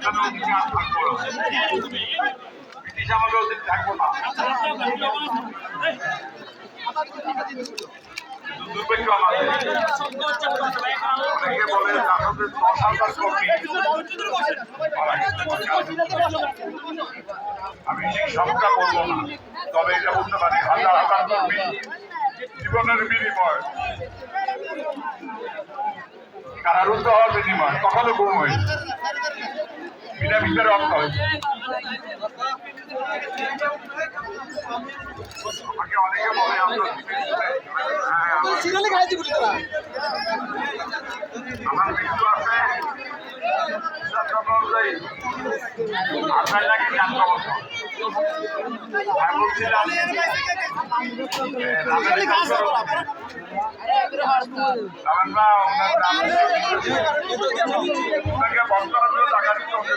সাথে ওদিকে আর থাকবো না, ব্রিটিশ আমাকে ওদিকে থাকবো না। দুর্ভাগ্য আমাদের, অনেকে বলে আমাদের 10,000 কর্মী, আমি সেই সংখ্যা বলবো না, তবে এটা বলতে পারি হাজার হাজার কর্মী জীবনের বিনিময়, কারারুদ্ধ হওয়ার বিনিময়, কখনো গুম হয়েছে, বিনা বিচারে হত্যা হয়েছে। আমাকে অনেকে বলে আমার মৃত্যু আছে অনুযায়ী আপনার নাকি জানতে বছর আমি বলছিলাম ওনাকে বন্ধ করার জন্য টাকা দিতে হবে।